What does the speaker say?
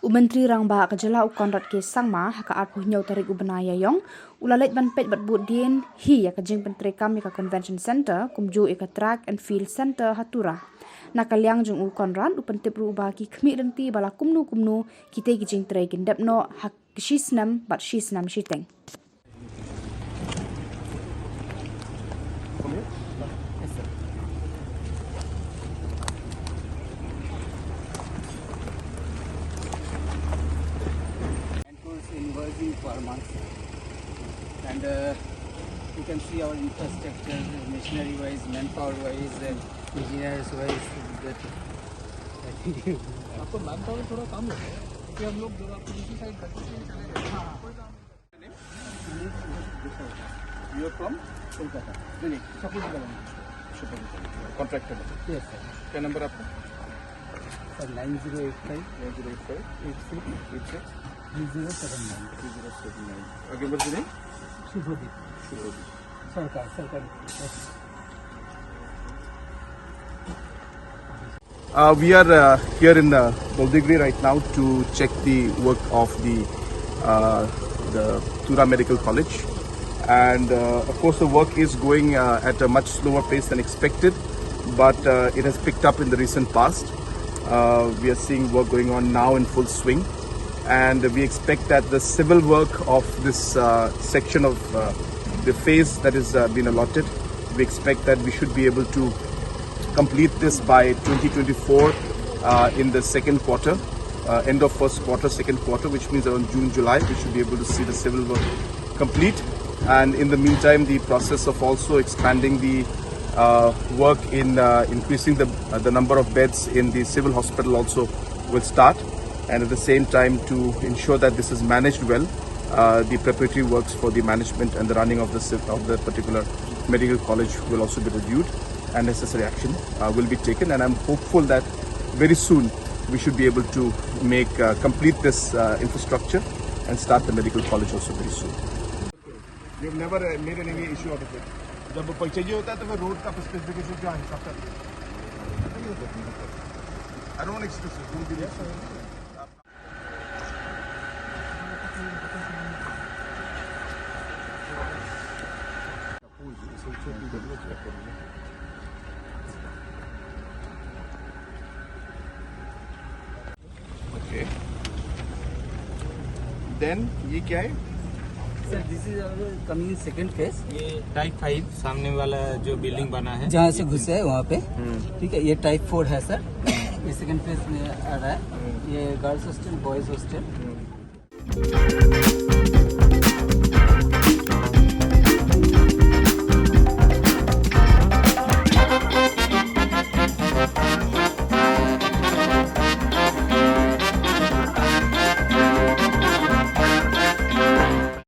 Menteri Rang Bahak Kejala Konrad ke Sangma haka arpuh nyau tarik ubenaya yong Leit ban Peit bat budien hi ya kajing pentri kami ka convention center kumju eka track and field center Tura. Nakaliang jung Konrad upentip rubah ki khmi renti bala kumnu kite ki Jingtrei gendapno hak shisnam bat shisnam shiteng. Inversing per month, and you can see our infrastructure, machinery wise, manpower wise, and engineers wise. आपको manpower थोड़ा कम है क्योंकि हम लोग जब आपको दूसरी side करते हैं चले जाते हैं. You are from Kolkata. नहीं, support contractor. Yes sir. क्या नंबर आपका? Sir 9085 86 3079. Okay, what's the name? Shubhodip. Sarkar. We are here in Boldigri right now to check the work of the Tura Medical College, and of course the work is going at a much slower pace than expected, but it has picked up in the recent past. We are seeing work going on now in full swing, and we expect that the civil work of this section of the phase that is been allotted, we expect that we should be able to complete this by 2024 in the second quarter, end of first quarter, second quarter, which means around June, July, we should be able to see the civil work complete. And in the meantime, the process of also expanding the work in increasing the number of beds in the civil hospital also will start. And at the same time, to ensure that this is managed well, the preparatory works for the management and the running of the particular medical college will also be reviewed, and necessary action will be taken. And I'm hopeful that very soon we should be able to complete this infrastructure and start the medical college also very soon. You've never made any issue out of it. जब कोई चाहिए होता है तो फिर road का specification क्या हिसाब से I don't want excuses. Okay. Then ये क्या है? Sir, this is our coming in second phase. ये टाइप 5 सामने वाला जो बिल्डिंग बना है जहाँ से घुसे है वहाँ पे, ठीक है. ये टाइप 4 है सर. ये सेकंड फेज में आ रहा है. ये गर्ल्स हॉस्टल, बॉयज हॉस्टल.